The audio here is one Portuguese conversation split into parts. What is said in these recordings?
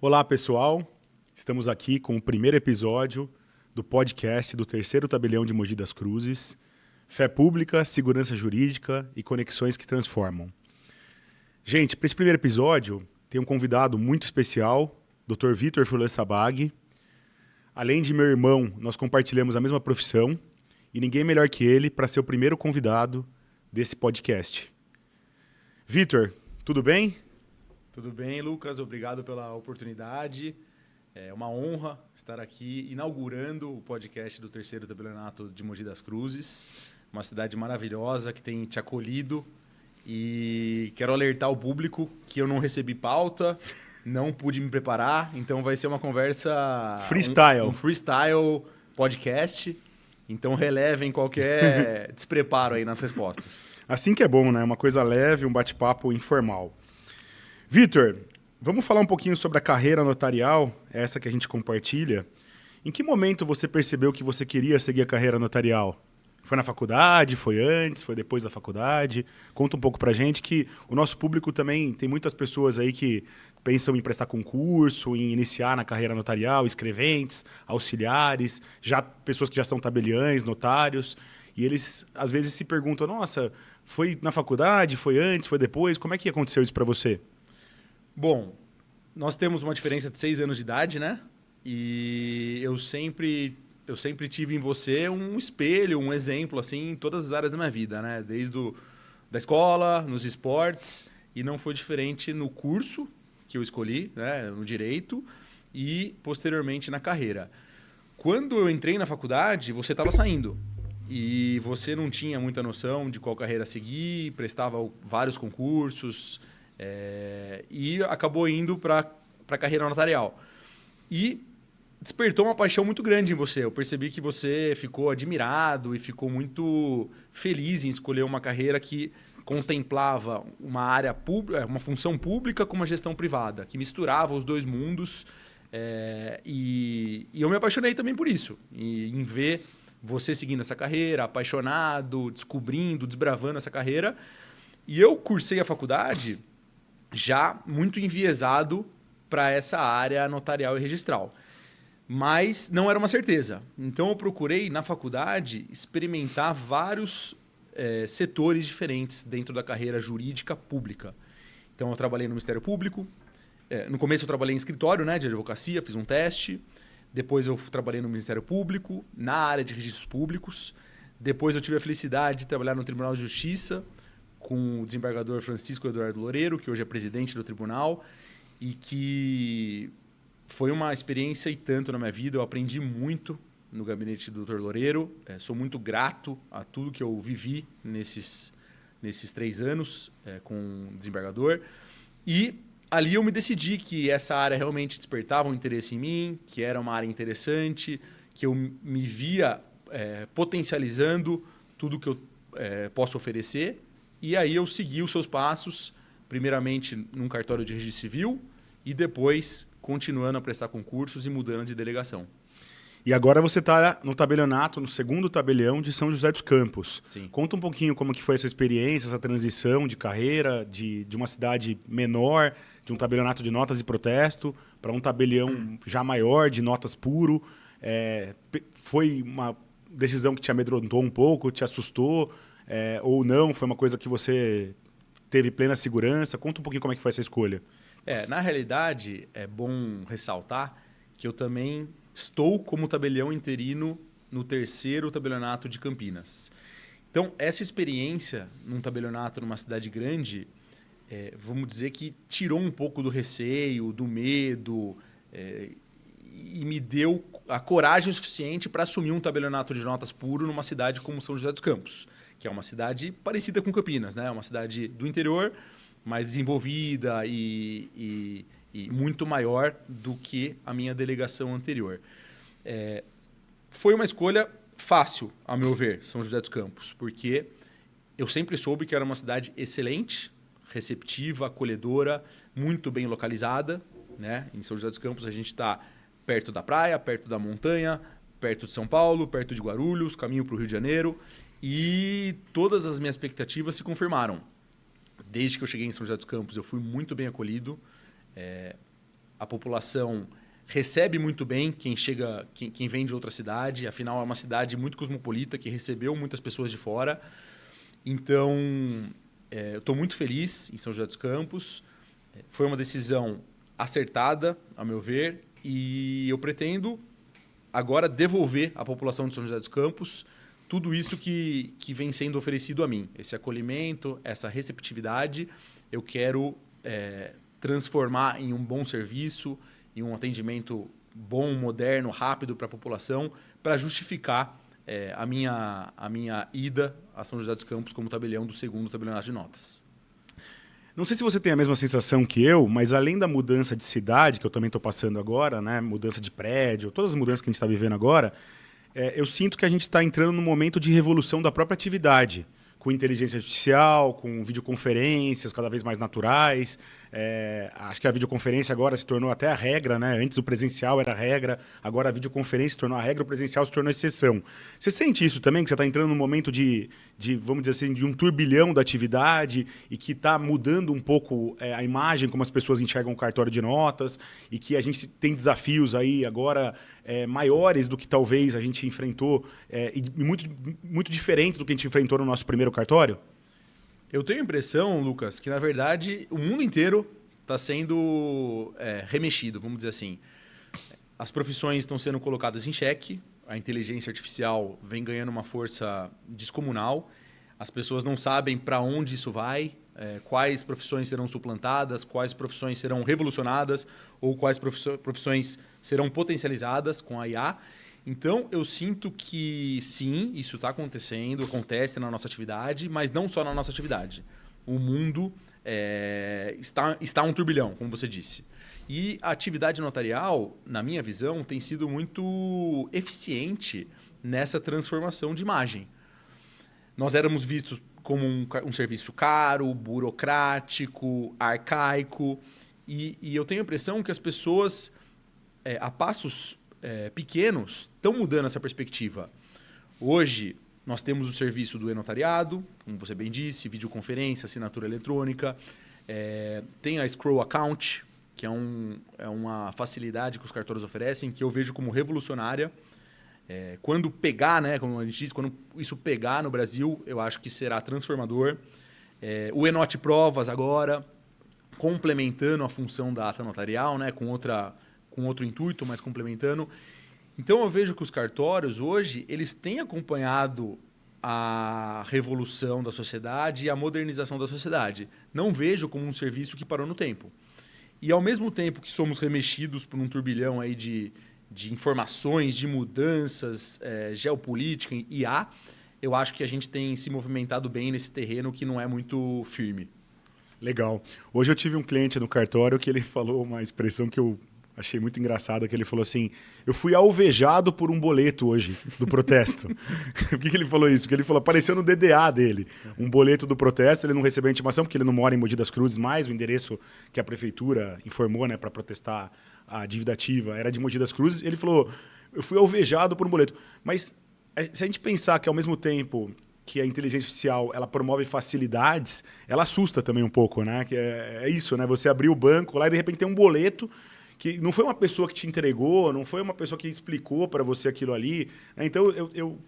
Olá, pessoal. Estamos aqui com o primeiro episódio do podcast do terceiro tabelião de Mogi das Cruzes. Fé pública, segurança jurídica e conexões que transformam. Gente, para esse primeiro episódio, tem um convidado muito especial, Dr. Vitor Furlan Sabag. Além de meu irmão, nós compartilhamos a mesma profissão e ninguém melhor que ele para ser o primeiro convidado desse podcast. Vitor, tudo bem? Tudo bem, Lucas? Obrigado pela oportunidade. É uma honra estar aqui inaugurando o podcast do terceiro tabelionato de Mogi das Cruzes, uma cidade maravilhosa que tem te acolhido. E quero alertar o público que eu não recebi pauta, não pude me preparar, então vai ser uma conversa... Freestyle. Um freestyle podcast. Então relevem qualquer despreparo aí nas respostas. Assim que é bom, né? Uma coisa leve, um bate-papo informal. Vitor, vamos falar um pouquinho sobre a carreira notarial, essa que a gente compartilha. Em que momento você percebeu que você queria seguir a carreira notarial? Foi na faculdade? Foi antes? Foi depois da faculdade? Conta um pouco pra gente que o nosso público também tem muitas pessoas aí que pensam em prestar concurso, em iniciar na carreira notarial, escreventes, auxiliares, já pessoas que já são tabeliães, notários, e eles às vezes se perguntam, nossa, foi na faculdade, foi antes, foi depois? Como é que aconteceu isso pra você? Bom, nós temos uma diferença de 6 anos de idade, né? E eu sempre tive em você um espelho, um exemplo, assim, em todas as áreas da minha vida, né? Da escola, nos esportes, e não foi diferente no curso que eu escolhi, né? No direito, e posteriormente na carreira. Quando eu entrei na faculdade, você estava saindo. E você não tinha muita noção de qual carreira seguir, prestava vários concursos... e acabou indo para a carreira notarial. E despertou uma paixão muito grande em você. Eu percebi que você ficou admirado e ficou muito feliz em escolher uma carreira que contemplava uma área pública, uma função pública com uma gestão privada, que misturava os dois mundos. E eu me apaixonei também por isso, em ver você seguindo essa carreira, apaixonado, descobrindo, desbravando essa carreira. E eu cursei a faculdade já muito enviesado para essa área notarial e registral. Mas não era uma certeza. Então eu procurei, na faculdade, experimentar vários setores diferentes dentro da carreira jurídica pública. Então eu trabalhei no Ministério Público. No começo eu trabalhei em escritório, né, de advocacia, fiz um teste. Depois eu trabalhei no Ministério Público, na área de registros públicos. Depois eu tive a felicidade de trabalhar no Tribunal de Justiça, com o desembargador Francisco Eduardo Loureiro, que hoje é presidente do tribunal, e que foi uma experiência e tanto na minha vida. Eu aprendi muito no gabinete do Dr. Loureiro. Sou muito grato a tudo que eu vivi nesses 3 anos com o desembargador. E ali eu me decidi que essa área realmente despertava um interesse em mim, que era uma área interessante, que eu me via potencializando tudo que eu posso oferecer. E aí eu segui os seus passos, primeiramente num cartório de registro civil e depois continuando a prestar concursos e mudando de delegação. E agora você está no tabelionato, no segundo tabelião de São José dos Campos. Sim. Conta um pouquinho como que foi essa experiência, essa transição de carreira, de uma cidade menor, de um tabelionato de notas de protesto, para um tabelião já maior, de notas puro. Foi uma decisão que te amedrontou um pouco, te assustou? Ou não, foi uma coisa que você teve plena segurança? Conta um pouquinho como é que foi essa escolha. Na realidade, é bom ressaltar que eu também estou como tabelião interino no terceiro tabelionato de Campinas. Então, essa experiência num tabelionato numa cidade grande, vamos dizer que tirou um pouco do receio, do medo, e me deu a coragem suficiente para assumir um tabelionato de notas puro numa cidade como São José dos Campos, que é uma cidade parecida com Campinas, né? Uma cidade do interior, mais desenvolvida e muito maior do que a minha delegação anterior. Foi uma escolha fácil, a meu ver, São José dos Campos, porque eu sempre soube que era uma cidade excelente, receptiva, acolhedora, muito bem localizada, né? Em São José dos Campos a gente está perto da praia, perto da montanha, perto de São Paulo, perto de Guarulhos, caminho para o Rio de Janeiro. E todas as minhas expectativas se confirmaram. Desde que eu cheguei em São José dos Campos, eu fui muito bem acolhido. a população recebe muito bem quem vem de outra cidade. Afinal, é uma cidade muito cosmopolita, que recebeu muitas pessoas de fora. Então, eu estou muito feliz em São José dos Campos. Foi uma decisão acertada, ao meu ver, e eu pretendo agora devolver à população de São José dos Campos tudo isso que vem sendo oferecido a mim. Esse acolhimento, essa receptividade, eu quero transformar em um bom serviço, em um atendimento bom, moderno, rápido para a população, para justificar a minha ida a São José dos Campos como tabelião do 2º tabelionato de notas. Não sei se você tem a mesma sensação que eu, mas além da mudança de cidade, que eu também estou passando agora, né, mudança de prédio, todas as mudanças que a gente está vivendo agora, eu sinto que a gente está entrando num momento de revolução da própria atividade, com inteligência artificial, com videoconferências cada vez mais naturais. Acho que a videoconferência agora se tornou até a regra, né? Antes o presencial era a regra, agora a videoconferência se tornou a regra, o presencial se tornou a exceção. Você sente isso também, que você está entrando num momento de, vamos dizer assim, de um turbilhão da atividade e que está mudando um pouco a imagem como as pessoas enxergam o cartório de notas e que a gente tem desafios aí agora maiores do que talvez a gente enfrentou e muito, muito diferentes do que a gente enfrentou no nosso primeiro cartório? Eu tenho a impressão, Lucas, que na verdade o mundo inteiro está sendo remexido, vamos dizer assim. As profissões estão sendo colocadas em xeque, a inteligência artificial vem ganhando uma força descomunal, as pessoas não sabem para onde isso vai, quais profissões serão suplantadas, quais profissões serão revolucionadas ou quais profissões serão potencializadas com a IA. Então, eu sinto que, sim, isso está acontecendo, acontece na nossa atividade, mas não só na nossa atividade. O mundo está um turbilhão, como você disse. E a atividade notarial, na minha visão, tem sido muito eficiente nessa transformação de imagem. Nós éramos vistos como um serviço caro, burocrático, arcaico, e eu tenho a impressão que as pessoas, a passos pequenos, estão mudando essa perspectiva. Hoje, nós temos o serviço do e-notariado, como você bem disse, videoconferência, assinatura eletrônica. Tem a Scroll Account, que é uma facilidade que os cartórios oferecem, que eu vejo como revolucionária. Quando pegar, né, como a gente diz, quando isso pegar no Brasil, eu acho que será transformador. O e-note provas agora, complementando a função da ata notarial, né, com outro intuito, mas complementando. Então, eu vejo que os cartórios, hoje, eles têm acompanhado a revolução da sociedade e a modernização da sociedade. Não vejo como um serviço que parou no tempo. E, ao mesmo tempo que somos remexidos por um turbilhão aí de informações, de mudanças, geopolítica e IA, eu acho que a gente tem se movimentado bem nesse terreno que não é muito firme. Legal. Hoje eu tive um cliente no cartório que ele falou uma expressão que eu achei muito engraçada, que ele falou assim: eu fui alvejado por um boleto hoje do protesto. Por que ele falou isso? Porque ele falou, apareceu no DDA dele, um boleto do protesto, ele não recebeu a intimação, porque ele não mora em Mogi das Cruzes mais, o endereço que a prefeitura informou, né, para protestar a dívida ativa era de Mogi das Cruzes. Ele falou, eu fui alvejado por um boleto. Mas se a gente pensar que ao mesmo tempo que a inteligência artificial ela promove facilidades, ela assusta também um pouco, né? Que é isso, né? Você abrir o banco lá e de repente tem um boleto que não foi uma pessoa que te entregou, não foi uma pessoa que explicou para você aquilo ali. Então,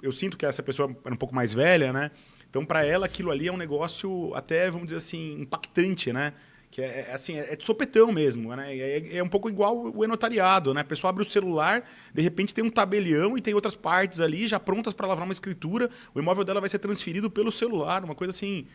eu sinto que essa pessoa era um pouco mais velha, né? Então, para ela, aquilo ali é um negócio até, vamos dizer assim, impactante, né? Que assim, é de sopetão mesmo, né? É um pouco igual o e-notariado, né? A pessoa abre o celular, de repente tem um tabelião e tem outras partes ali já prontas para lavrar uma escritura. O imóvel dela vai ser transferido pelo celular, uma coisa assim...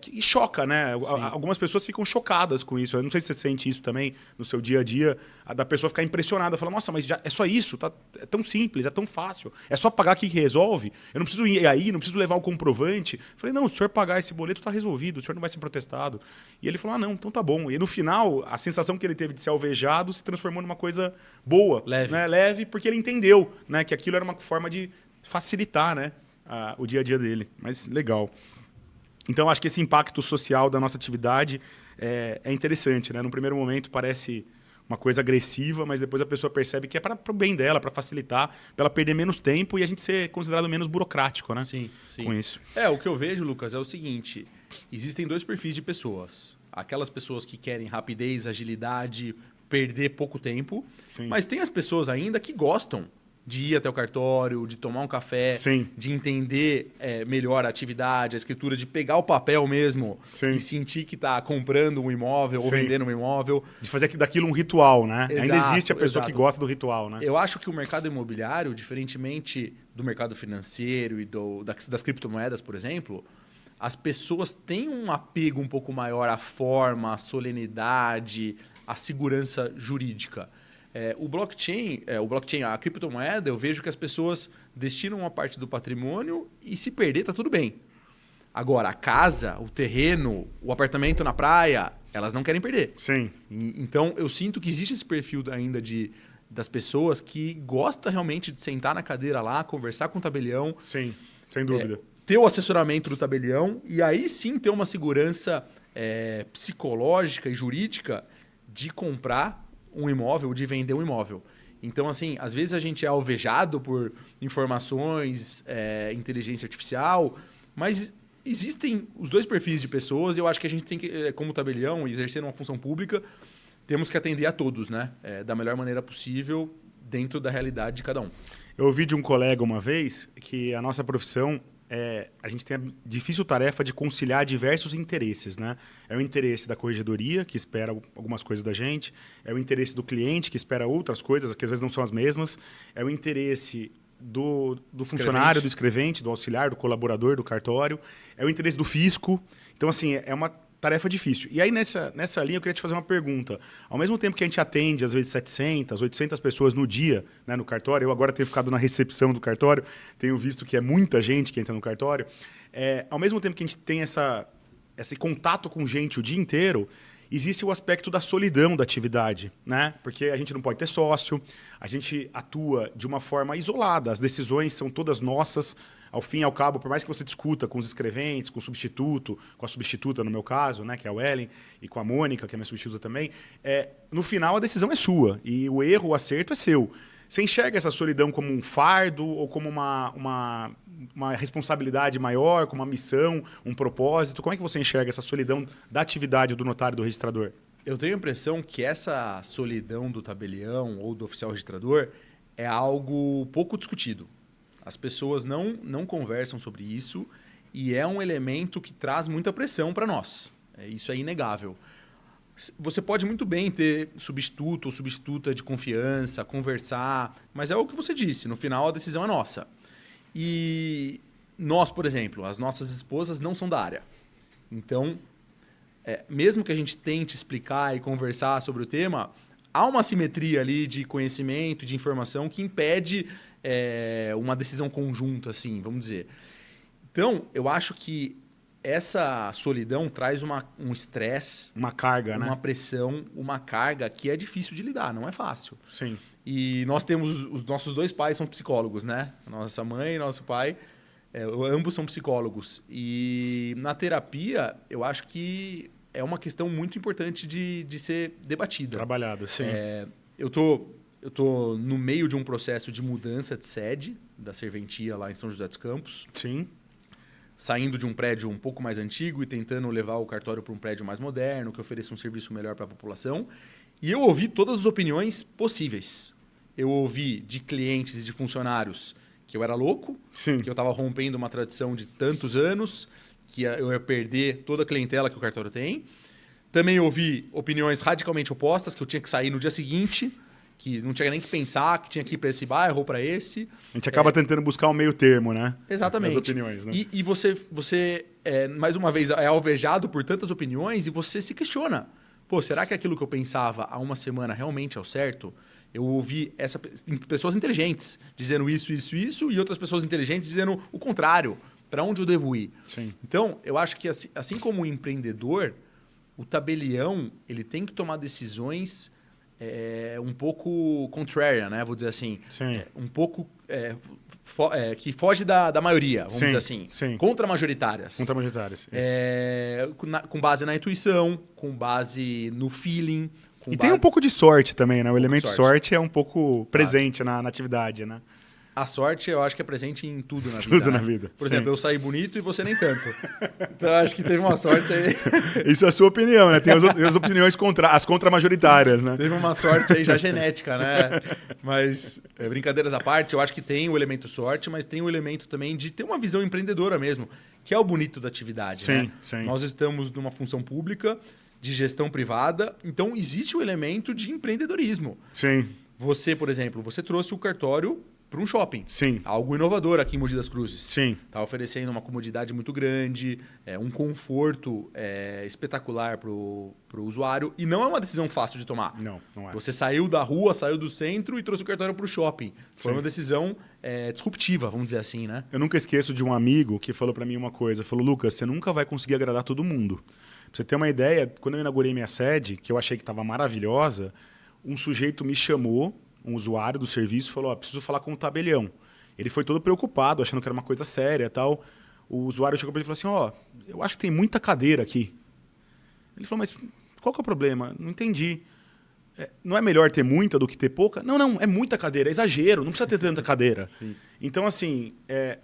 que choca, né? Algumas pessoas ficam chocadas com isso. Eu não sei se você sente isso também no seu dia a dia, da pessoa ficar impressionada, falar, nossa, mas já é só isso, tá? É tão simples, é tão fácil, é só pagar aqui que resolve, eu não preciso ir aí, não preciso levar o comprovante. Eu falei, não, se o senhor pagar esse boleto, tá resolvido, o senhor não vai ser protestado. E ele falou, não, então tá bom. E no final, a sensação que ele teve de ser alvejado se transformou numa coisa boa, leve, né? Leve, porque ele entendeu, né, que aquilo era uma forma de facilitar, né, o dia a dia dele. Mas legal. Então, acho que esse impacto social da nossa atividade é interessante, né? No primeiro momento parece uma coisa agressiva, mas depois a pessoa percebe que é para o bem dela, para facilitar, para ela perder menos tempo e a gente ser considerado menos burocrático, né? Sim. Com isso. O que eu vejo, Lucas, é o seguinte: existem dois perfis de pessoas. Aquelas pessoas que querem rapidez, agilidade, perder pouco tempo. Sim. Mas tem as pessoas ainda que gostam de ir até o cartório, de tomar um café, Sim. de entender melhor a atividade, a escritura, de pegar o papel mesmo Sim. e sentir que está comprando um imóvel ou Sim. vendendo um imóvel. De fazer daquilo um ritual, né? Exato, Ainda existe a pessoa exato. que gosta do ritual, né? Eu acho que o mercado imobiliário, diferentemente do mercado financeiro e das criptomoedas, por exemplo, as pessoas têm um apego um pouco maior à forma, à solenidade, à segurança jurídica. O blockchain, a criptomoeda, eu vejo que as pessoas destinam uma parte do patrimônio e se perder, tá tudo bem. Agora, a casa, o terreno, o apartamento na praia, elas não querem perder. Sim. Então, eu sinto que existe esse perfil ainda das pessoas que gosta realmente de sentar na cadeira lá, conversar com o tabelião. Sim, sem dúvida. Ter o assessoramento do tabelião e aí sim ter uma segurança psicológica e jurídica de comprar um imóvel, de vender um imóvel. Então, assim, às vezes a gente é alvejado por informações, inteligência artificial, mas existem os dois perfis de pessoas e eu acho que a gente tem que, como tabelião, exercer uma função pública, temos que atender a todos, né? Da melhor maneira possível, dentro da realidade de cada um. Eu ouvi de um colega uma vez que a nossa profissão a gente tem a difícil tarefa de conciliar diversos interesses, né? É o interesse da corregedoria, que espera algumas coisas da gente, é o interesse do cliente, que espera outras coisas, que às vezes não são as mesmas, é o interesse do funcionário, do escrevente, do auxiliar, do colaborador, do cartório, é o interesse do fisco. Então, assim, é uma tarefa difícil. E aí, nessa linha, eu queria te fazer uma pergunta. Ao mesmo tempo que a gente atende, às vezes, 700, 800 pessoas no dia, né, no cartório, eu agora tenho ficado na recepção do cartório, tenho visto que é muita gente que entra no cartório, ao mesmo tempo que a gente tem esse contato com gente o dia inteiro, existe o aspecto da solidão da atividade, né? Porque a gente não pode ter sócio, a gente atua de uma forma isolada, as decisões são todas nossas, ao fim e ao cabo, por mais que você discuta com os escreventes, com o substituto, com a substituta no meu caso, né, que é a Ellen, e com a Mônica, que é minha substituta também, no final a decisão é sua e o erro, o acerto é seu. Você enxerga essa solidão como um fardo ou como uma responsabilidade maior, como uma missão, um propósito? Como é que você enxerga essa solidão da atividade do notário e do registrador? Eu tenho a impressão que essa solidão do tabelião ou do oficial registrador é algo pouco discutido. As pessoas não conversam sobre isso e é um elemento que traz muita pressão para nós. Isso é inegável. Você pode muito bem ter substituto ou substituta de confiança, conversar, mas é o que você disse, no final a decisão é nossa. E nós, por exemplo, as nossas esposas não são da área. Então, mesmo que a gente tente explicar e conversar sobre o tema, há uma assimetria ali de conhecimento, de informação que impede uma decisão conjunta, assim, vamos dizer. Então, eu acho que essa solidão traz um estresse, uma carga, uma pressão, uma carga que é difícil de lidar, não é fácil. Sim. E nós temos, os nossos dois pais são psicólogos, né? Nossa mãe e nosso pai, ambos são psicólogos. E na terapia, eu acho que é uma questão muito importante de ser debatida. Trabalhada, sim. Eu tô no meio de um processo de mudança de sede da serventia lá em São José dos Campos. Sim. Saindo de um prédio um pouco mais antigo e tentando levar o cartório para um prédio mais moderno, que ofereça um serviço melhor para a população. E eu ouvi todas as opiniões possíveis. Eu ouvi de clientes e de funcionários que eu era louco, Sim. que eu estava rompendo uma tradição de tantos anos, que eu ia perder toda a clientela que o cartório tem. Também ouvi opiniões radicalmente opostas, que eu tinha que sair no dia seguinte, que não tinha nem que pensar, que tinha que ir para esse bairro ou para esse. A gente acaba tentando buscar um meio termo, né? Exatamente. As opiniões, né? E você mais uma vez, é alvejado por tantas opiniões e você se questiona. Pô, será que aquilo que eu pensava há uma semana realmente é o certo? Eu ouvi pessoas inteligentes dizendo isso, e outras pessoas inteligentes dizendo o contrário. Para onde eu devo ir? Sim. Então, eu acho que assim como o empreendedor, o tabelião ele tem que tomar decisões um pouco contrarian, né? Vou dizer assim. Sim. Um pouco que foge da maioria, vamos dizer assim. Sim. Contra-majoritárias. Contra-majoritárias. Com base na intuição, com base no feeling. Tem um pouco de sorte também, né? O elemento sorte. sorte é um pouco presente na atividade, né? A sorte, eu acho que é presente em tudo na vida. Tudo né? na vida. Por exemplo, eu saí bonito e você nem tanto. Então, eu acho que teve uma sorte aí. Isso é a sua opinião, né? Tem as opiniões as contramajoritárias, né? Teve uma sorte aí já genética, né? Mas, brincadeiras à parte, eu acho que tem o elemento sorte, mas tem o elemento também de ter uma visão empreendedora mesmo, que é o bonito da atividade. Sim, né? sim. Nós estamos numa função pública, de gestão privada, então existe o elemento de empreendedorismo. Sim. Você, por exemplo, você trouxe o cartório para um shopping. Sim. Algo inovador aqui em Mogi das Cruzes. Sim. Está oferecendo uma comodidade muito grande, um conforto espetacular para o usuário. E não é uma decisão fácil de tomar. Não, não é. Você saiu da rua, saiu do centro e trouxe o cartório para o shopping. Foi Sim. uma decisão disruptiva, vamos dizer assim, né? Eu nunca esqueço de um amigo que falou para mim uma coisa. Falou, Lucas, você nunca vai conseguir agradar todo mundo. Pra você ter uma ideia, quando eu inaugurei minha sede, que eu achei que estava maravilhosa, um sujeito me chamou, um usuário do serviço, falou, preciso falar com o tabelião. Ele foi todo preocupado, achando que era uma coisa séria e tal. O usuário chegou para ele e falou assim, eu acho que tem muita cadeira aqui. Ele falou, mas qual que é o problema? Não entendi. Não é melhor ter muita do que ter pouca? Não, é muita cadeira, é exagero, não precisa ter tanta cadeira. Sim. Então, assim,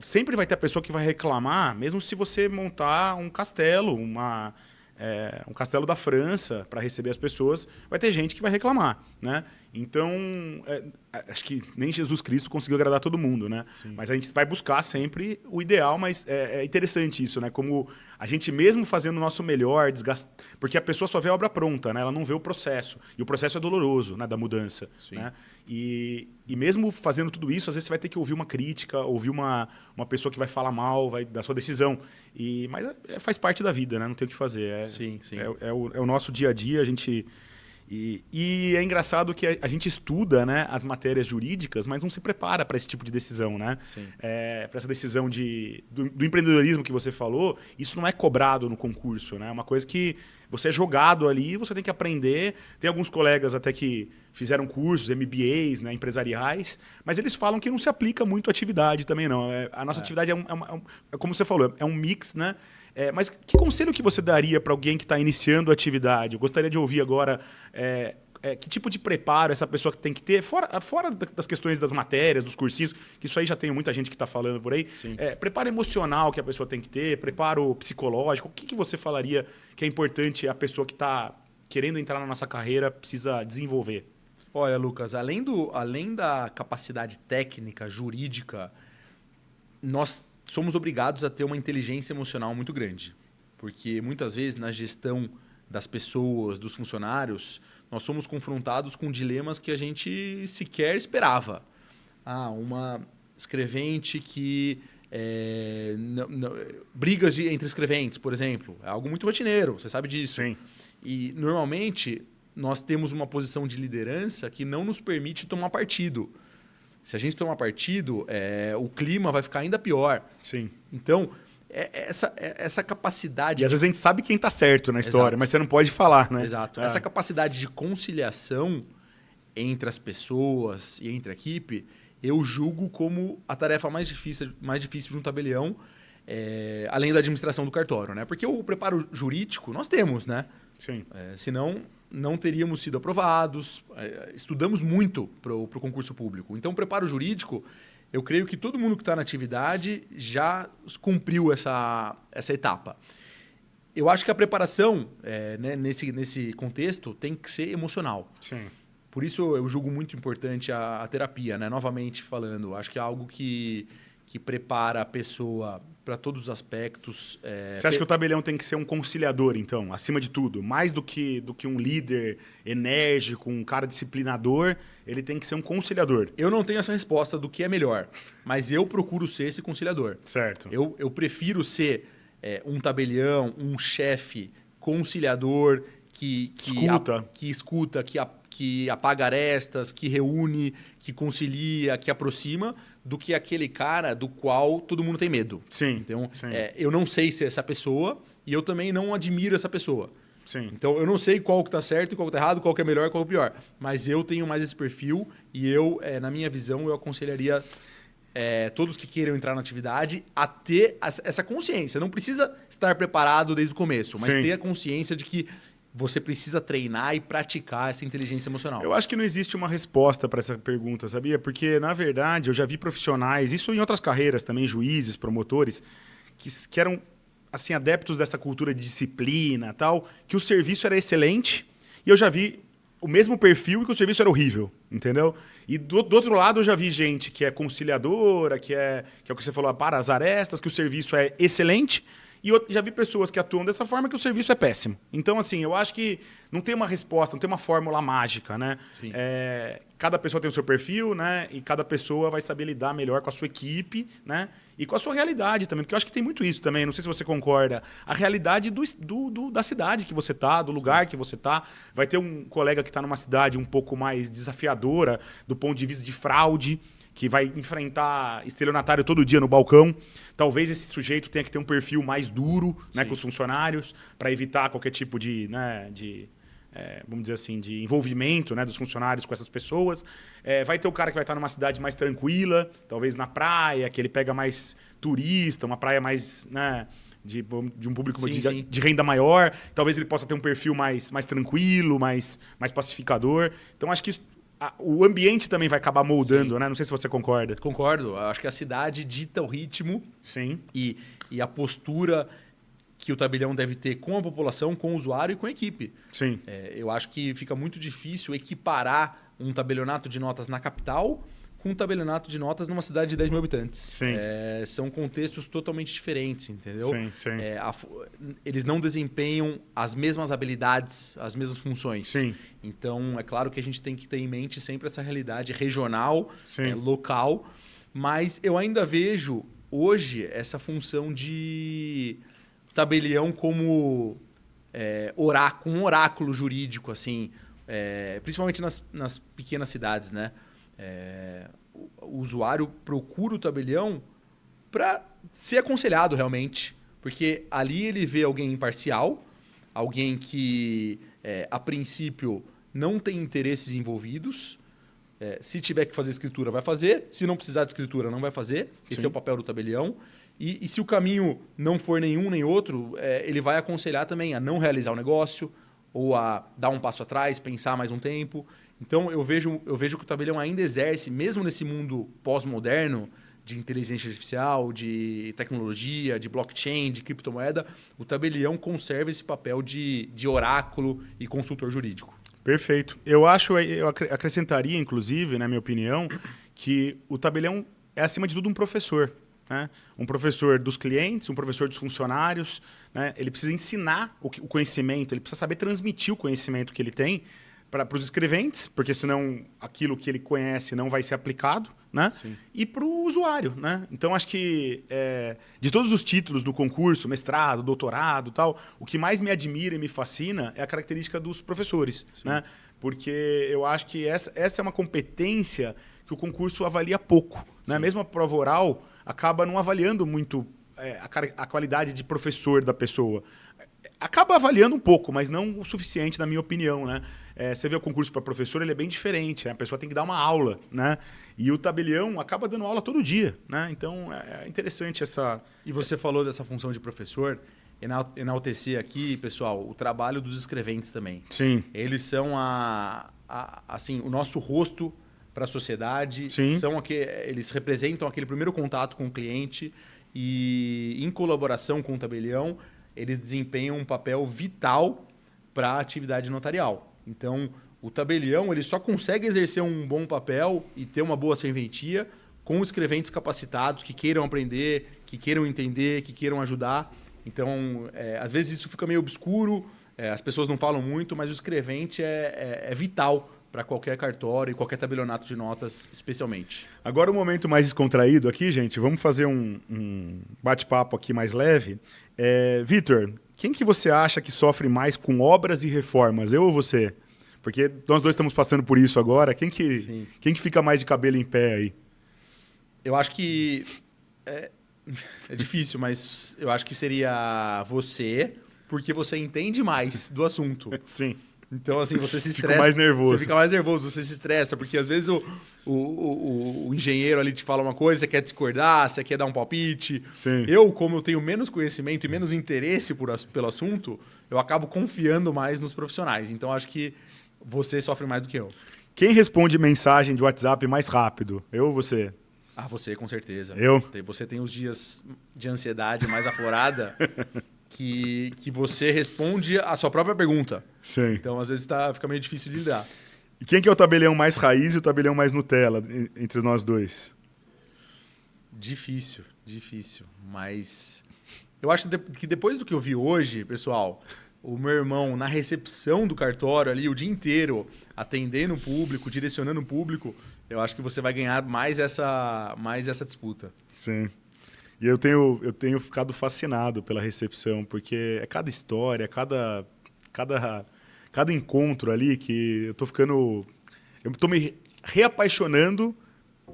sempre vai ter a pessoa que vai reclamar, mesmo se você montar um castelo, um castelo da França para receber as pessoas, vai ter gente que vai reclamar, né? Então, acho que nem Jesus Cristo conseguiu agradar todo mundo, né? Sim. Mas a gente vai buscar sempre o ideal, mas é interessante isso, né? Como a gente mesmo fazendo o nosso melhor, porque a pessoa só vê a obra pronta, né? Ela não vê o processo. E o processo é doloroso, né? Da mudança, Sim. né? E mesmo fazendo tudo isso, às vezes você vai ter que ouvir uma crítica, ouvir uma pessoa que vai falar mal da sua decisão. Mas faz parte da vida, né? Não tem o que fazer. Sim. É o nosso dia a dia, a gente... E é engraçado que a gente estuda, né, as matérias jurídicas, mas não se prepara para esse tipo de decisão, né? Para essa decisão do empreendedorismo que você falou, isso não é cobrado no concurso, né? É uma coisa que você é jogado ali, você tem que aprender. Tem alguns colegas até que fizeram cursos, MBAs, né, empresariais, mas eles falam que não se aplica muito à atividade também, não. A nossa atividade como você falou, é um mix, né? Mas que conselho que você daria para alguém que está iniciando a atividade? Eu gostaria de ouvir agora que tipo de preparo essa pessoa tem que ter, fora das questões das matérias, dos cursinhos, que isso aí já tem muita gente que está falando por aí. Preparo emocional que a pessoa tem que ter, preparo psicológico. O que você falaria que é importante a pessoa que está querendo entrar na nossa carreira precisa desenvolver? Olha, Lucas, além da capacidade técnica, jurídica, nós somos obrigados a ter uma inteligência emocional muito grande. Porque muitas vezes na gestão das pessoas, dos funcionários, nós somos confrontados com dilemas que a gente sequer esperava. Uma escrevente que... brigas entre escreventes, por exemplo. É algo muito rotineiro, você sabe disso. Sim. E, normalmente, nós temos uma posição de liderança que não nos permite tomar partido. Se a gente tomar partido, o clima vai ficar ainda pior. Sim. Então, essa capacidade... E às vezes a gente sabe quem está certo na história, Exato. mas você não pode falar, né? Exato. Essa capacidade de conciliação entre as pessoas e entre a equipe, eu julgo como a tarefa mais difícil de um tabelião, além da administração do cartório, né? Porque o preparo jurídico nós temos, né? Sim. Senão, não teríamos sido aprovados. Estudamos muito para o concurso público. Então, o preparo jurídico, eu creio que todo mundo que está na atividade já cumpriu essa etapa. Eu acho que a preparação, nesse contexto, tem que ser emocional. Sim. Por isso, eu julgo muito importante a terapia, né? Novamente falando. Acho que é algo que prepara a pessoa para todos os aspectos. Você acha que o tabelião tem que ser um conciliador, então, acima de tudo? Mais do que um líder enérgico, um cara disciplinador, ele tem que ser um conciliador. Eu não tenho essa resposta do que é melhor, mas eu procuro ser esse conciliador. Certo. Eu prefiro ser um tabelião, um chefe conciliador que escuta, que apaga arestas, que reúne, que concilia, que aproxima, do que aquele cara do qual todo mundo tem medo. Sim. Então, sim. Eu não sei ser essa pessoa e eu também não admiro essa pessoa. Sim. Então, eu não sei qual que está certo e qual que está errado, qual que é melhor e qual que é pior. Mas eu tenho mais esse perfil e na minha visão, eu aconselharia todos que queiram entrar na atividade a ter essa consciência. Não precisa estar preparado desde o começo, mas Sim. ter a consciência de que você precisa treinar e praticar essa inteligência emocional? Eu acho que não existe uma resposta para essa pergunta, sabia? Porque, na verdade, eu já vi profissionais, isso em outras carreiras também, juízes, promotores, que eram assim adeptos dessa cultura de disciplina, tal, que o serviço era excelente, e eu já vi o mesmo perfil e que o serviço era horrível, entendeu? E do outro lado eu já vi gente que é conciliadora, que é o que você falou, para as arestas, que o serviço é excelente, e eu já vi pessoas que atuam dessa forma que o serviço é péssimo. Então, assim, eu acho que não tem uma resposta, não tem uma fórmula mágica, né? Cada pessoa tem o seu perfil, né? E cada pessoa vai saber lidar melhor com a sua equipe, né? E com a sua realidade também, porque eu acho que tem muito isso também, não sei se você concorda. A realidade da cidade que você tá, do lugar que você tá. Vai ter um colega que está numa cidade um pouco mais desafiadora do ponto de vista de fraude, que vai enfrentar estelionatário todo dia no balcão. Talvez esse sujeito tenha que ter um perfil mais duro, né, com os funcionários, para evitar qualquer tipo de, né, vamos dizer assim, de envolvimento, né, dos funcionários com essas pessoas. Vai ter o cara que vai estar numa cidade mais tranquila, talvez na praia, que ele pega mais turista, uma praia mais, né, de um público de renda maior. Talvez ele possa ter um perfil mais tranquilo, mais pacificador. Então, acho que o ambiente também vai acabar moldando, né? Não sei se você concorda. Concordo. Acho que a cidade dita o ritmo. Sim. E a postura que o tabelião deve ter com a população, com o usuário e com a equipe. Sim. Eu acho que fica muito difícil equiparar um tabelionato de notas na capital com um tabelionato de notas numa cidade de 10 mil habitantes. Sim. São contextos totalmente diferentes, entendeu? Sim, sim. Eles não desempenham as mesmas habilidades, as mesmas funções. Sim. Então, é claro que a gente tem que ter em mente sempre essa realidade regional, local, mas eu ainda vejo hoje essa função de tabelião como um oráculo jurídico, assim, principalmente nas pequenas cidades, né? O usuário procura o tabelião para ser aconselhado realmente, porque ali ele vê alguém imparcial, alguém que, a princípio, não tem interesses envolvidos. Se tiver que fazer escritura, vai fazer. Se não precisar de escritura, não vai fazer. Esse é o papel do tabelião. E se o caminho não for nenhum nem outro, ele vai aconselhar também a não realizar o negócio ou a dar um passo atrás, pensar mais um tempo. Então, eu vejo que o tabelião ainda exerce, mesmo nesse mundo pós-moderno, de inteligência artificial, de tecnologia, de blockchain, de criptomoeda, o tabelião conserva esse papel de oráculo e consultor jurídico. Perfeito. Eu acrescentaria, inclusive, na minha opinião, que o tabelião é, acima de tudo, um professor. Né? Um professor dos clientes, um professor dos funcionários. Né? Ele precisa ensinar o conhecimento, ele precisa saber transmitir o conhecimento que ele tem para os escreventes, porque senão aquilo que ele conhece não vai ser aplicado, né? E para o usuário. Né? Então, acho que de todos os títulos do concurso, mestrado, doutorado, tal, o que mais me admira e me fascina é a característica dos professores. Né? Porque eu acho que essa é uma competência que o concurso avalia pouco. Né? Mesmo a prova oral acaba não avaliando muito a qualidade de professor da pessoa. Acaba avaliando um pouco, mas não o suficiente, na minha opinião. Né? Você vê o concurso para professor, ele é bem diferente. Né? A pessoa tem que dar uma aula. Né? E o tabelião acaba dando aula todo dia. Né? Então, é interessante essa... E você falou dessa função de professor, enaltecer aqui, pessoal, o trabalho dos escreventes também. Sim. Eles são assim, o nosso rosto para a sociedade. Sim. Eles representam aquele primeiro contato com o cliente e, em colaboração com o tabelião, eles desempenham um papel vital para a atividade notarial. Então, o tabelião ele só consegue exercer um bom papel e ter uma boa serventia com escreventes capacitados que queiram aprender, que queiram entender, que queiram ajudar. Então, às vezes isso fica meio obscuro, as pessoas não falam muito, mas o escrevente é vital para qualquer cartório e qualquer tabelionato de notas, especialmente. Agora um momento mais descontraído aqui, gente. Vamos fazer um bate-papo aqui mais leve. Vitor, quem que você acha que sofre mais com obras e reformas? Eu ou você? Porque nós dois estamos passando por isso agora. Quem que fica mais de cabelo em pé aí? Eu acho que... É difícil, mas eu acho que seria você, porque você entende mais do assunto. Sim. Então, assim, você se Fico estressa. mais nervoso. Você fica mais nervoso, você se estressa, porque às vezes o engenheiro ali te fala uma coisa, você quer discordar, você quer dar um palpite. Sim. Como eu tenho menos conhecimento e menos interesse pelo assunto, eu acabo confiando mais nos profissionais. Então, acho que você sofre mais do que eu. Quem responde mensagem de WhatsApp mais rápido? Eu ou você? Ah, você, com certeza. Eu? Você tem os dias de ansiedade mais aflorada que você responde a sua própria pergunta. Sim. Então, às vezes, fica meio difícil de lidar. E quem que é o tabelião mais raiz e o tabelião mais Nutella entre nós dois? Difícil. Mas eu acho que depois do que eu vi hoje, pessoal, o meu irmão na recepção do cartório ali o dia inteiro, atendendo o público, direcionando o público, eu acho que você vai ganhar mais essa disputa. Sim. E eu tenho ficado fascinado pela recepção, porque é cada história, cada encontro ali que eu tô me reapaixonando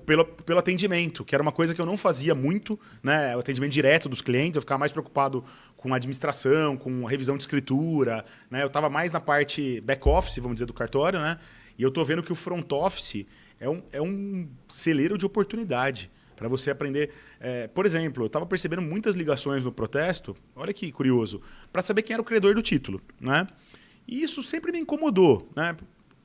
pelo atendimento, que era uma coisa que eu não fazia muito, né? O atendimento direto dos clientes, eu ficava mais preocupado com a administração, com a revisão de escritura, né? Eu estava mais na parte back-office, vamos dizer, do cartório, né? E eu tô vendo que o front office é um celeiro de oportunidade para você aprender. Por exemplo, eu estava percebendo muitas ligações no protesto, olha que curioso, para saber quem era o credor do título, né? E isso sempre me incomodou, né?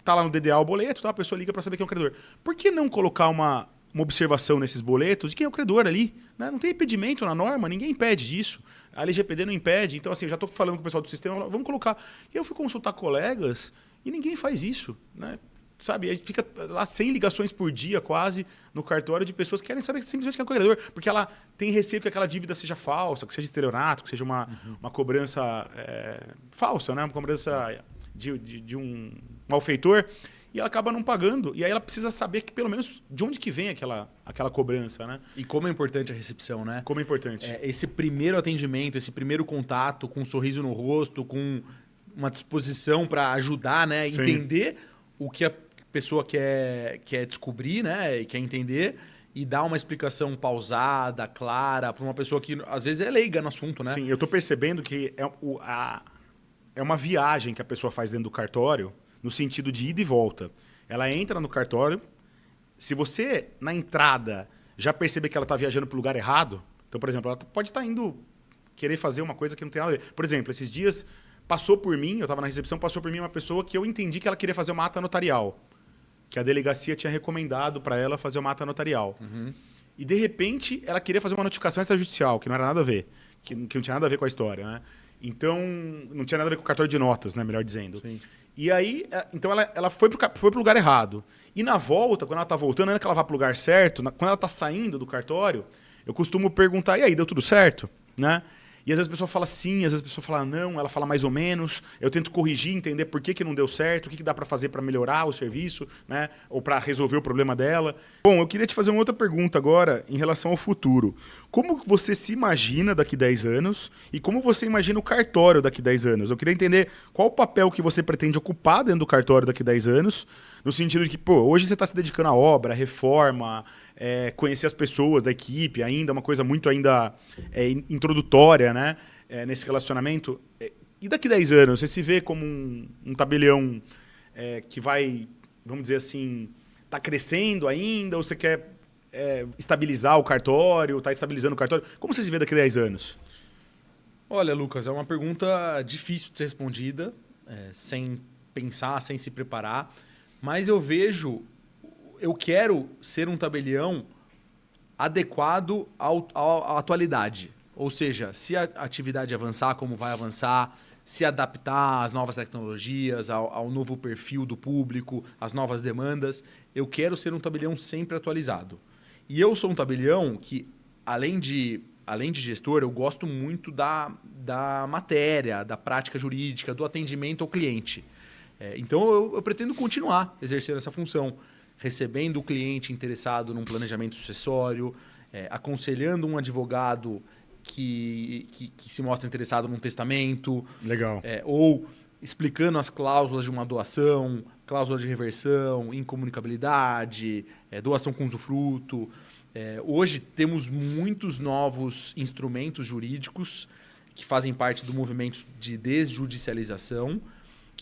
Tá lá no DDA o boleto, tá? A pessoa liga para saber quem é o credor. Por que não colocar uma observação nesses boletos de quem é o credor ali? Né? Não tem impedimento na norma, ninguém impede disso. A LGPD não impede. Então, assim, eu já estou falando com o pessoal do sistema, vamos colocar. E eu fui consultar colegas e ninguém faz isso, né? Sabe, aí fica lá 100 ligações por dia quase no cartório de pessoas que querem saber simplesmente quem é o credor, porque ela tem receio que aquela dívida seja falsa, que seja estelionato, que seja uma cobrança falsa, né? Uma cobrança de um malfeitor, e ela acaba não pagando. E aí ela precisa saber que, pelo menos, de onde que vem aquela cobrança, né? E como é importante a recepção, né? Como é importante. Esse primeiro atendimento, esse primeiro contato com um sorriso no rosto, com uma disposição para ajudar, né? Sim. Entender o que a pessoa quer descobrir, né? E quer entender, e dar uma explicação pausada, clara, para uma pessoa que às vezes é leiga no assunto, né? Sim, eu estou percebendo que é uma viagem que a pessoa faz dentro do cartório, no sentido de ida e volta. Ela entra no cartório, se você, na entrada, já perceber que ela está viajando para o lugar errado, então, por exemplo, ela pode estar indo querer fazer uma coisa que não tem nada a ver. Por exemplo, esses dias passou por mim, eu estava na recepção, passou por mim uma pessoa que eu entendi que ela queria fazer uma ata notarial, que a delegacia tinha recomendado para ela fazer uma ata notarial. Uhum. E, de repente, ela queria fazer uma notificação extrajudicial, que não era nada a ver, que não tinha nada a ver com a história, né? Então, não tinha nada a ver com o cartório de notas, né? Melhor dizendo. Sim. E aí, então ela foi pro lugar errado. E na volta, quando ela tá voltando, ainda que ela vá pro lugar certo, quando ela tá saindo do cartório, eu costumo perguntar, e aí, deu tudo certo? Né? E às vezes a pessoa fala sim, às vezes a pessoa fala não, ela fala mais ou menos. Eu tento corrigir, entender por que não deu certo, o que dá para fazer para melhorar o serviço, né? Ou para resolver o problema dela. Bom, eu queria te fazer uma outra pergunta agora em relação ao futuro. Como você se imagina daqui 10 anos e como você imagina o cartório daqui 10 anos? Eu queria entender qual o papel que você pretende ocupar dentro do cartório daqui 10 anos, no sentido de que, hoje você está se dedicando à obra, à reforma, conhecer as pessoas da equipe ainda, uma coisa muito ainda introdutória, né? Nesse relacionamento. E daqui 10 anos, você se vê como um tabelião que vai, vamos dizer assim, está crescendo ainda, ou você quer estabilizar o cartório, está estabilizando o cartório? Como você se vê daqui 10 anos? Olha, Lucas, é uma pergunta difícil de ser respondida, sem pensar, sem se preparar, mas eu quero ser um tabelião adequado à atualidade. Ou seja, se a atividade avançar, como vai avançar, se adaptar às novas tecnologias, ao novo perfil do público, às novas demandas, eu quero ser um tabelião sempre atualizado. E eu sou um tabelião que, além de gestor, eu gosto muito da matéria, da prática jurídica, do atendimento ao cliente. Então, eu pretendo continuar exercendo essa função, recebendo o cliente interessado num planejamento sucessório, aconselhando um advogado que se mostra interessado num testamento. Legal. Ou explicando as cláusulas de uma doação, cláusula de reversão, incomunicabilidade, doação com usufruto. Hoje temos muitos novos instrumentos jurídicos que fazem parte do movimento de desjudicialização,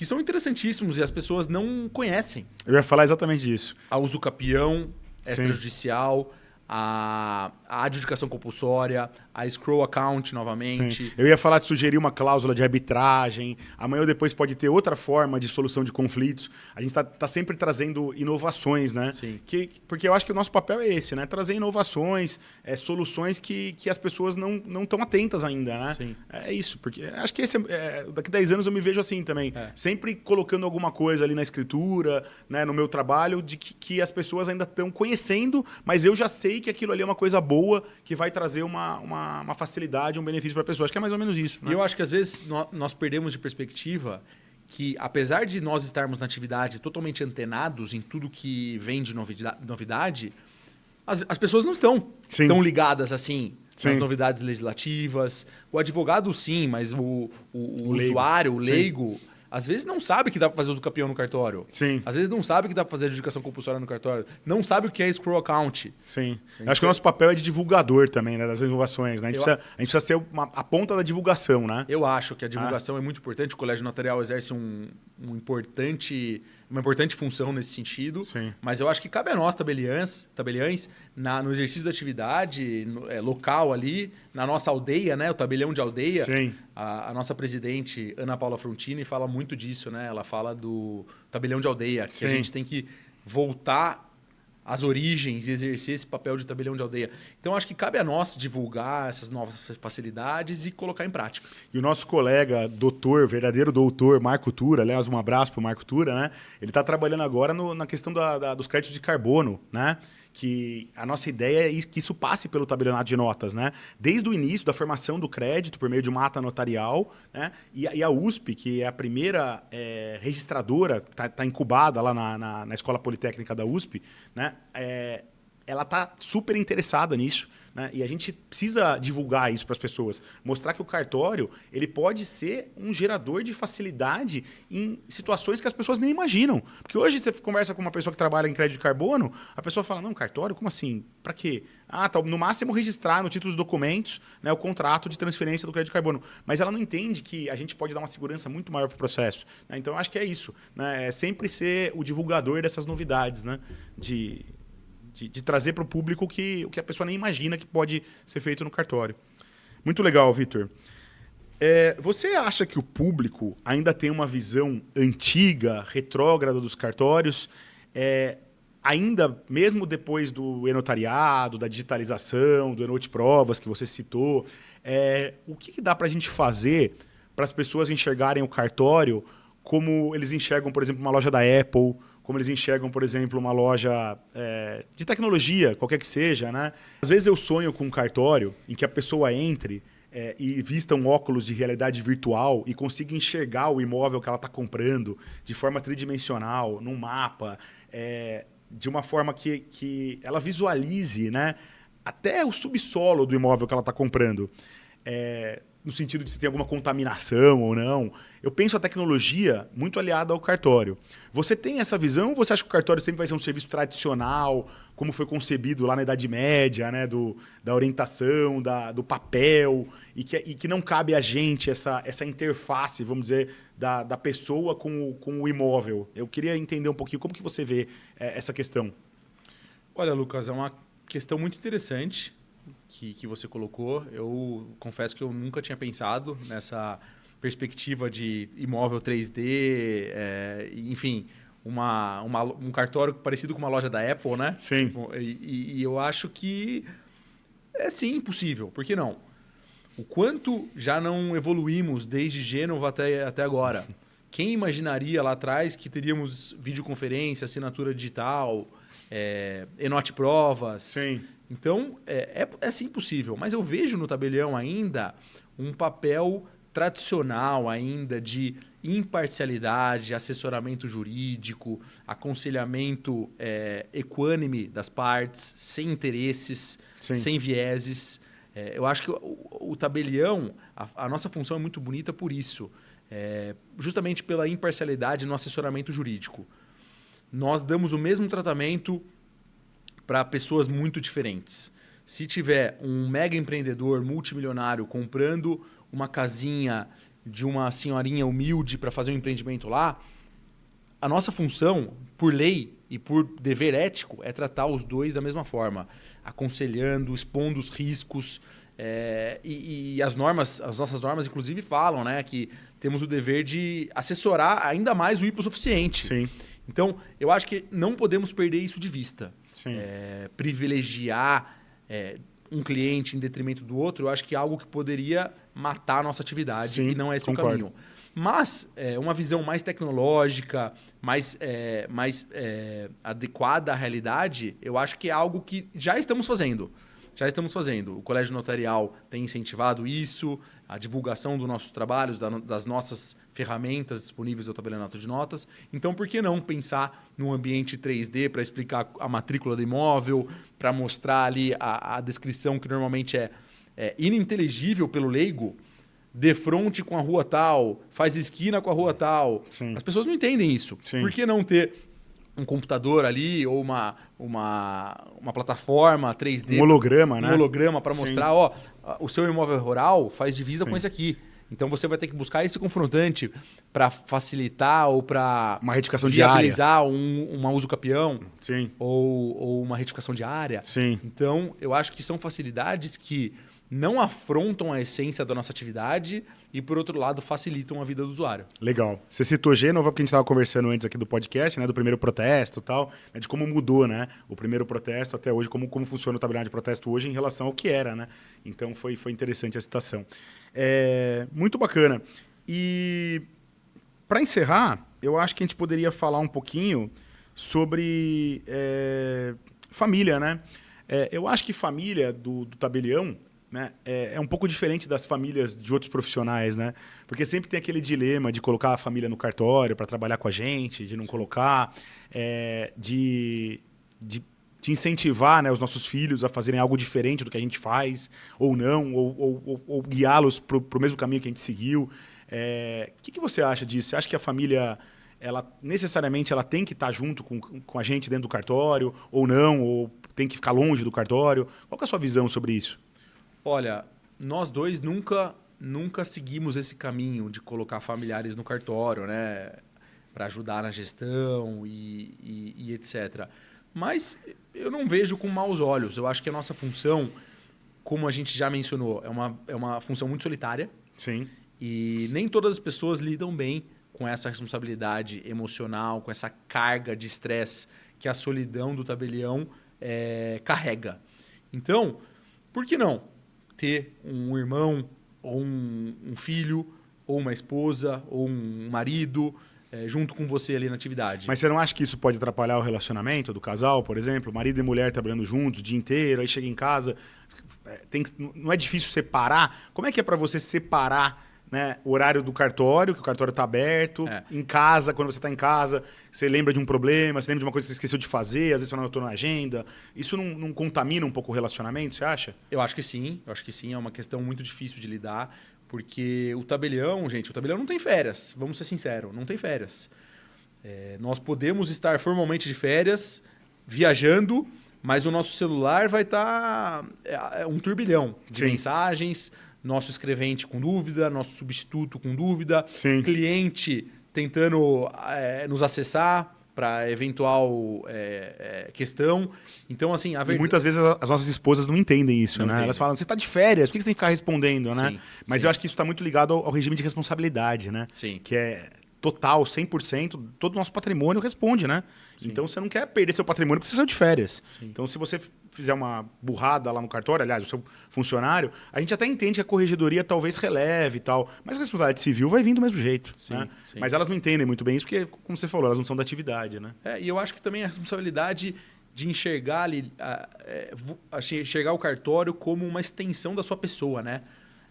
que são interessantíssimos e as pessoas não conhecem. Eu ia falar exatamente disso. A usucapião extrajudicial, a adjudicação compulsória, a escrow account novamente. Sim. Eu ia falar de sugerir uma cláusula de arbitragem. Amanhã ou depois pode ter outra forma de solução de conflitos. A gente tá sempre trazendo inovações, né? Sim. Porque eu acho que o nosso papel é esse, né? Trazer inovações, soluções que as pessoas não estão atentas ainda, né? Sim. É isso. Porque acho que daqui a 10 anos eu me vejo assim também. Sempre colocando alguma coisa ali na escritura, né, no meu trabalho, de que as pessoas ainda estão conhecendo, mas eu já sei que aquilo ali é uma coisa boa, que vai trazer uma facilidade, um benefício para a pessoa. Acho que é mais ou menos isso. Né? E eu acho que às vezes nós perdemos de perspectiva que, apesar de nós estarmos na atividade totalmente antenados em tudo que vem de novidade, as pessoas não estão tão ligadas assim nas novidades legislativas. O advogado, sim, mas o usuário, o leigo, às vezes não sabe que dá para fazer usucapião no cartório. Sim. Às vezes não sabe que dá para fazer adjudicação compulsória no cartório. Não sabe o que é escrow account. Sim. Eu acho que o nosso papel é de divulgador também, né, das inovações. Né? A gente precisa ser a ponta da divulgação. Né? Eu acho que a divulgação é muito importante. O Colégio Notarial exerce uma importante função nesse sentido. Sim. Mas eu acho que cabe a nós, tabeliães, no exercício da atividade local ali, na nossa aldeia, né, o tabelião de aldeia. Sim. A nossa presidente, Ana Paula Frontini, fala muito disso. Né? Ela fala do tabelião de aldeia, que a gente tem que voltar às origens e exercer esse papel de tabelião de aldeia. Então, acho que cabe a nós divulgar essas novas facilidades e colocar em prática. E o nosso colega, verdadeiro doutor, Marco Tura, aliás, um abraço para o Marco Tura, né? Ele está trabalhando agora na questão dos créditos de carbono, né? Que a nossa ideia é que isso passe pelo tabelionato de notas, né? Desde o início da formação do crédito por meio de uma ata notarial, né? E a USP, que é a primeira registradora, está incubada lá na Escola Politécnica da USP, né? Ela está super interessada nisso. Né? E a gente precisa divulgar isso para as pessoas. Mostrar que o cartório ele pode ser um gerador de facilidade em situações que as pessoas nem imaginam. Porque hoje você conversa com uma pessoa que trabalha em crédito de carbono, a pessoa fala, não, cartório? Como assim? Para quê? Tá, no máximo registrar no título dos documentos, né, o contrato de transferência do crédito de carbono. Mas ela não entende que a gente pode dar uma segurança muito maior para o processo. Né? Então, eu acho que é isso. Né? É sempre ser o divulgador dessas novidades, né? De trazer para o público o que a pessoa nem imagina que pode ser feito no cartório. Muito legal, Vitor. Você acha que o público ainda tem uma visão antiga, retrógrada dos cartórios? Ainda, mesmo depois do e-notariado, da digitalização, do e-note provas que você citou, o que dá para a gente fazer para as pessoas enxergarem o cartório como eles enxergam, por exemplo, uma loja da Apple, como eles enxergam, por exemplo, uma loja de tecnologia, qualquer que seja, né? Às vezes eu sonho com um cartório em que a pessoa entre e vista um óculos de realidade virtual e consiga enxergar o imóvel que ela está comprando de forma tridimensional, num mapa, de uma forma que ela visualize, né, até o subsolo do imóvel que ela está comprando. No sentido de se tem alguma contaminação ou não. Eu penso a tecnologia muito aliada ao cartório. Você tem essa visão ou você acha que o cartório sempre vai ser um serviço tradicional, como foi concebido lá na Idade Média, né? Da orientação, do papel, e que não cabe a gente essa interface, vamos dizer, da pessoa com o imóvel? Eu queria entender um pouquinho como que você vê essa questão. Olha, Lucas, é uma questão muito interessante que você colocou. Eu confesso que eu nunca tinha pensado nessa perspectiva de imóvel 3D, enfim, um cartório parecido com uma loja da Apple, né? Sim. E eu acho que é sim possível. Por que não? O quanto já não evoluímos desde Gênova até agora? Quem imaginaria lá atrás que teríamos videoconferência, assinatura digital, e-note provas? Sim. Então, é sim possível. Mas eu vejo no tabelião ainda um papel tradicional ainda de imparcialidade, assessoramento jurídico, aconselhamento equânime das partes, sem interesses, Sim. sem vieses. Eu acho que o tabelião, a nossa função é muito bonita por isso. Justamente pela imparcialidade no assessoramento jurídico. Nós damos o mesmo tratamento para pessoas muito diferentes. Se tiver um mega empreendedor multimilionário comprando uma casinha de uma senhorinha humilde para fazer um empreendimento lá, a nossa função, por lei e por dever ético, é tratar os dois da mesma forma, aconselhando, expondo os riscos. E as nossas normas, inclusive, falam, né, que temos o dever de assessorar ainda mais o hipossuficiente. Sim. Então, eu acho que não podemos perder isso de vista. Sim. Privilegiar um cliente em detrimento do outro, eu acho que é algo que poderia matar a nossa atividade. Sim, e não é esse concordo. o caminho. Mas uma visão mais tecnológica, mais adequada à realidade, eu acho que é algo que já estamos fazendo. Já estamos fazendo. O Colégio Notarial tem incentivado isso, a divulgação dos nossos trabalhos, das nossas ferramentas disponíveis no tabelionato de notas. Então, por que não pensar num ambiente 3D para explicar a matrícula do imóvel, para mostrar ali a descrição que normalmente é ininteligível pelo leigo, de frente com a rua tal, faz esquina com a rua tal. Sim. As pessoas não entendem isso. Sim. Por que não ter um computador ali ou uma plataforma 3D? Um holograma, né? Um holograma para Sim. mostrar, o seu imóvel rural faz divisa com esse aqui. Então você vai ter que buscar esse confrontante para facilitar ou para Uma retificação de área. viabilizar uma uso capião. Sim. Ou uma retificação de área. Sim. Então, eu acho que são facilidades que não afrontam a essência da nossa atividade e, por outro lado, facilitam a vida do usuário. Legal. Você citou Gênova, porque a gente estava conversando antes aqui do podcast, né, do primeiro protesto e tal, né, de como mudou, né, o primeiro protesto até hoje, como funciona o tabelião de protesto hoje em relação ao que era, né? Então foi interessante a citação. Muito bacana. E para encerrar, eu acho que a gente poderia falar um pouquinho sobre família, né? Eu acho que família do tabelião, né, é um pouco diferente das famílias de outros profissionais, né? Porque sempre tem aquele dilema de colocar a família no cartório para trabalhar com a gente, de não colocar, de incentivar, né, os nossos filhos a fazerem algo diferente do que a gente faz, ou não, ou guiá-los para o mesmo caminho que a gente seguiu. O que você acha disso? Você acha que a família, ela necessariamente ela tem que estar junto com a gente dentro do cartório, ou não, ou tem que ficar longe do cartório? Qual que é a sua visão sobre isso? Olha, nós dois nunca seguimos esse caminho de colocar familiares no cartório, né, para ajudar na gestão e etc. Mas eu não vejo com maus olhos. Eu acho que a nossa função, como a gente já mencionou, é uma função muito solitária. Sim. E nem todas as pessoas lidam bem com essa responsabilidade emocional, com essa carga de estresse que a solidão do tabelião carrega. Então, por que não ter um irmão, ou um filho, ou uma esposa, ou um marido junto com você ali na atividade? Mas você não acha que isso pode atrapalhar o relacionamento do casal, por exemplo? Marido e mulher trabalhando juntos o dia inteiro, aí chega em casa, não é difícil separar? Como é que é para você separar, né, o horário do cartório, que o cartório está aberto, em casa, quando você está em casa, você lembra de um problema, você lembra de uma coisa que você esqueceu de fazer, às vezes você não anotou na agenda. Isso não contamina um pouco o relacionamento, você acha? Eu acho que sim, é uma questão muito difícil de lidar, porque o tabelião não tem férias, vamos ser sinceros, não tem férias. Nós podemos estar formalmente de férias, viajando, mas o nosso celular vai estar um turbilhão de mensagens, nosso escrevente com dúvida, nosso substituto com dúvida, Sim. cliente tentando nos acessar para eventual questão. Então, assim, E muitas vezes as nossas esposas não entendem isso, Não né? entendem. Elas falam, você está de férias, por que você tem que ficar respondendo, né? Sim, Mas sim. eu acho que isso está muito ligado ao regime de responsabilidade, né? Sim. Que é total, 100%, todo o nosso patrimônio responde, né? Sim. Então você não quer perder seu patrimônio porque você saiu de férias. Sim. Então se você fizer uma burrada lá no cartório, aliás, o seu funcionário, a gente até entende que a corregedoria talvez releve e tal, mas a responsabilidade civil vai vir do mesmo jeito, Sim, né? sim. Mas elas não entendem muito bem isso porque, como você falou, elas não são da atividade, né? E eu acho que também a responsabilidade de enxergar ali, enxergar o cartório como uma extensão da sua pessoa, né?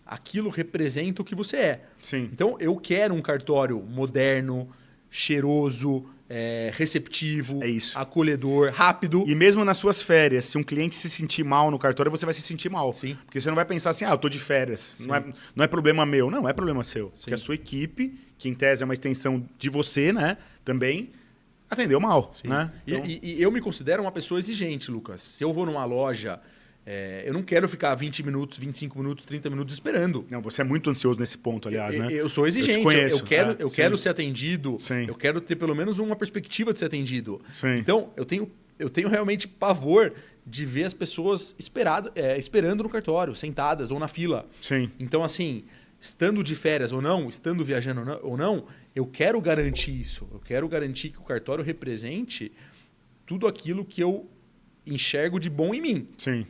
Aquilo representa o que você é. Sim. Então, eu quero um cartório moderno, cheiroso, receptivo, acolhedor, rápido. E mesmo nas suas férias, se um cliente se sentir mal no cartório, você vai se sentir mal. Sim. Porque você não vai pensar assim, eu tô de férias, não é problema meu. Não, é problema seu. Porque a sua equipe, que em tese é uma extensão de você, né, também atendeu mal. Sim. Né? Então... E eu me considero uma pessoa exigente, Lucas. Se eu vou numa loja Eu não quero ficar 20 minutos, 25 minutos, 30 minutos esperando. Não, você é muito ansioso nesse ponto, aliás, né? Eu sou exigente, eu te conheço, eu quero ser atendido, Sim. eu quero ter pelo menos uma perspectiva de ser atendido. Sim. Então, eu tenho realmente pavor de ver as pessoas esperando no cartório, sentadas ou na fila. Sim. Então, assim, estando de férias ou não, estando viajando ou não, eu quero garantir isso. Eu quero garantir que o cartório represente tudo aquilo que eu enxergo de bom em mim. Sim.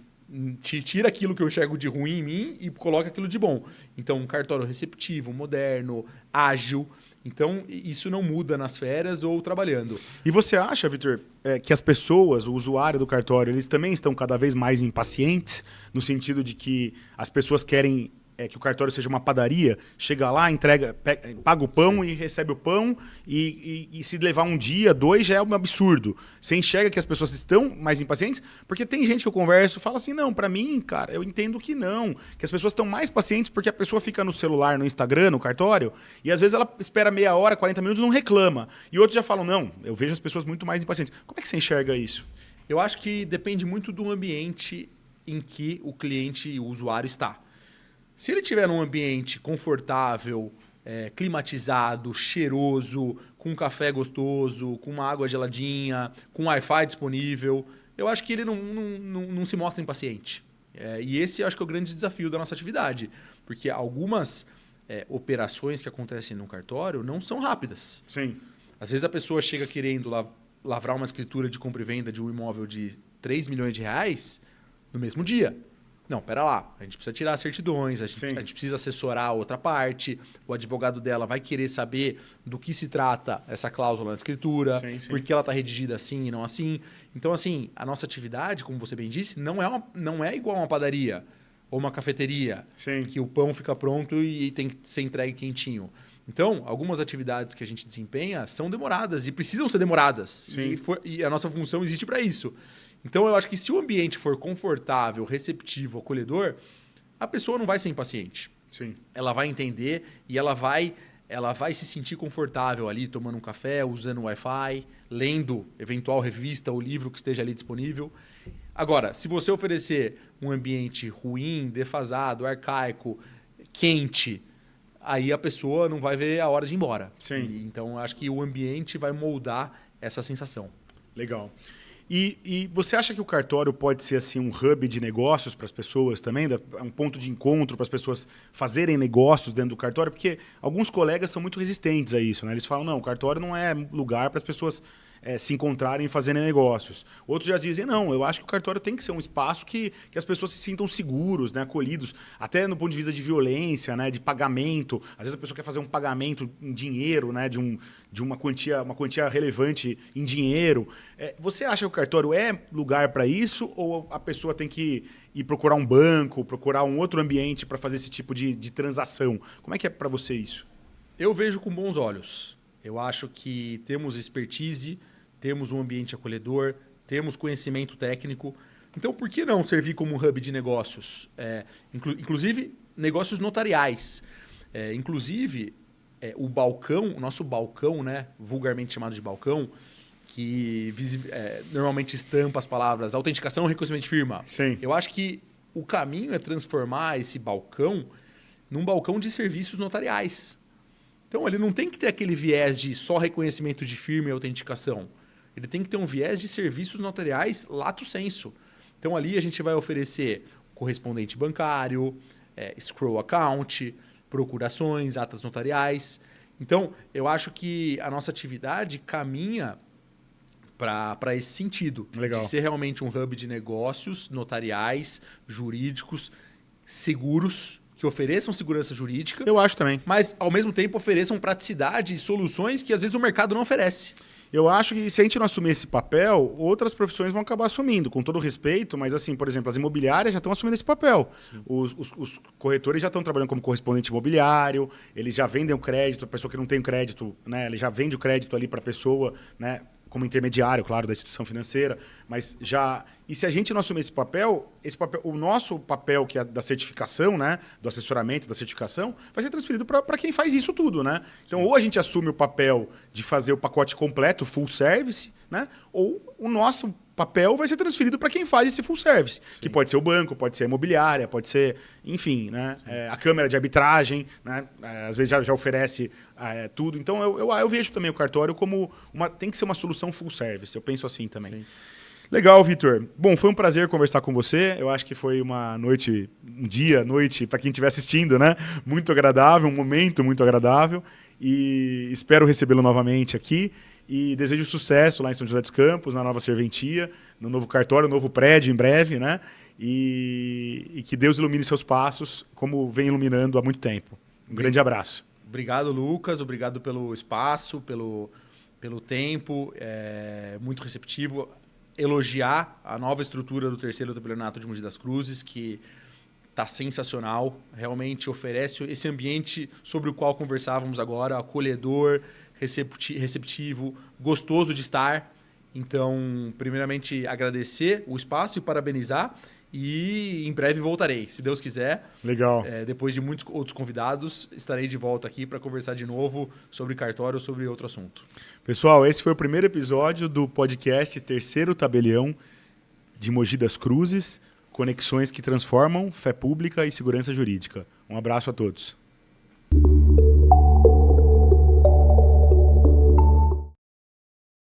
Tira aquilo que eu enxergo de ruim em mim e coloca aquilo de bom. Então, um cartório receptivo, moderno, ágil. Então, isso não muda nas férias ou trabalhando. E você acha, Vitor, que as pessoas, o usuário do cartório, eles também estão cada vez mais impacientes, no sentido de que as pessoas querem que o cartório seja uma padaria, chega lá, entrega, paga o pão e recebe o pão, e se levar um dia, 2, já é um absurdo. Você enxerga que as pessoas estão mais impacientes? Porque tem gente que eu converso e fala assim, não, pra mim, cara, eu entendo que não, que as pessoas estão mais pacientes porque a pessoa fica no celular, no Instagram, no cartório, e às vezes ela espera meia hora, 40 minutos e não reclama. E outros já falam, não, eu vejo as pessoas muito mais impacientes. Como é que você enxerga isso? Eu acho que depende muito do ambiente em que o cliente, o usuário está. Se ele estiver num ambiente confortável, climatizado, cheiroso, com um café gostoso, com uma água geladinha, com Wi-Fi disponível, eu acho que ele não se mostra impaciente. E esse eu acho que é o grande desafio da nossa atividade. Porque algumas operações que acontecem no cartório não são rápidas. Sim. Às vezes a pessoa chega querendo lavrar uma escritura de compra e venda de um imóvel de 3 milhões de reais no mesmo dia. Não, pera lá. A gente precisa tirar as certidões, a gente precisa assessorar a outra parte, o advogado dela vai querer saber do que se trata essa cláusula na escritura, por que ela está redigida assim e não assim. Então, assim, a nossa atividade, como você bem disse, não é igual a uma padaria ou uma cafeteria, que o pão fica pronto e tem que ser entregue quentinho. Então, algumas atividades que a gente desempenha são demoradas e precisam ser demoradas. E a nossa função existe para isso. Então, eu acho que se o ambiente for confortável, receptivo, acolhedor, a pessoa não vai ser impaciente. Sim. Ela vai entender e ela vai se sentir confortável ali, tomando um café, usando o Wi-Fi, lendo eventual revista ou livro que esteja ali disponível. Agora, se você oferecer um ambiente ruim, defasado, arcaico, quente, aí a pessoa não vai ver a hora de ir embora. Sim. Então, eu acho que o ambiente vai moldar essa sensação. Legal. E você acha que o cartório pode ser assim um hub de negócios para as pessoas também? Um ponto de encontro para as pessoas fazerem negócios dentro do cartório? Porque alguns colegas são muito resistentes a isso, né? Eles falam, não, o cartório não é lugar para as pessoas se encontrarem e fazerem negócios. Outros já dizem, não, eu acho que o cartório tem que ser um espaço que as pessoas se sintam seguros, né, acolhidos, até no ponto de vista de violência, né, de pagamento. Às vezes a pessoa quer fazer um pagamento em dinheiro, né, de uma quantia relevante em dinheiro. Você acha que o cartório é lugar para isso ou a pessoa tem que ir procurar um banco, procurar um outro ambiente para fazer esse tipo de transação? Como é que é para você isso? Eu vejo com bons olhos. Eu acho que temos expertise, temos um ambiente acolhedor, temos conhecimento técnico. Então, por que não servir como um hub de negócios? Inclusive, negócios notariais. O balcão, o nosso balcão, né, vulgarmente chamado de balcão, que normalmente estampa as palavras autenticação e reconhecimento de firma. Sim. Eu acho que o caminho é transformar esse balcão num balcão de serviços notariais. Então, ele não tem que ter aquele viés de só reconhecimento de firma e autenticação. Ele tem que ter um viés de serviços notariais lato sensu. Então, ali a gente vai oferecer correspondente bancário, escrow account, procurações, atas notariais. Então, eu acho que a nossa atividade caminha para esse sentido. Legal. De ser realmente um hub de negócios notariais, jurídicos, seguros, que ofereçam segurança jurídica. Eu acho também. Mas, ao mesmo tempo, ofereçam praticidade e soluções que, às vezes, o mercado não oferece. Eu acho que se a gente não assumir esse papel, outras profissões vão acabar assumindo, com todo respeito, mas assim, por exemplo, as imobiliárias já estão assumindo esse papel. Os corretores já estão trabalhando como correspondente imobiliário, eles já vendem o crédito, a pessoa que não tem o crédito, né, ele já vende o crédito ali para a pessoa, né, como intermediário, claro, da instituição financeira, mas já... E se a gente não assumir esse papel, o nosso papel, que é da certificação, né, do assessoramento, da certificação, vai ser transferido para quem faz isso tudo, né? Então, ou a gente assume o papel de fazer o pacote completo, full service, né, ou o nosso papel vai ser transferido para quem faz esse full service, que pode ser o banco, pode ser a imobiliária, pode ser, enfim, né? A câmara de arbitragem, né? Às vezes já oferece tudo. Então eu vejo também o cartório como tem que ser uma solução full service. Eu penso assim também. Sim. Legal, Vitor. Bom, foi um prazer conversar com você. Eu acho que foi uma noite, noite, para quem estiver assistindo, né? Muito agradável, um momento muito agradável. E espero recebê-lo novamente aqui. E desejo sucesso lá em São José dos Campos, na nova serventia, no novo cartório, no novo prédio em breve, né? E que Deus ilumine seus passos, como vem iluminando há muito tempo. Um grande abraço. Obrigado, Lucas. Obrigado pelo espaço, pelo tempo. Muito receptivo. Elogiar a nova estrutura do terceiro tabelionato de Mogi das Cruzes, que está sensacional. Realmente oferece esse ambiente sobre o qual conversávamos agora, acolhedor, receptivo, gostoso de estar. Então, primeiramente, agradecer o espaço e parabenizar. E em breve voltarei, se Deus quiser. Legal. Depois de muitos outros convidados, estarei de volta aqui para conversar de novo sobre cartório ou sobre outro assunto. Pessoal, esse foi o primeiro episódio do podcast Terceiro Tabelião de Mogi das Cruzes, conexões que transformam, fé pública e segurança jurídica. Um abraço a todos.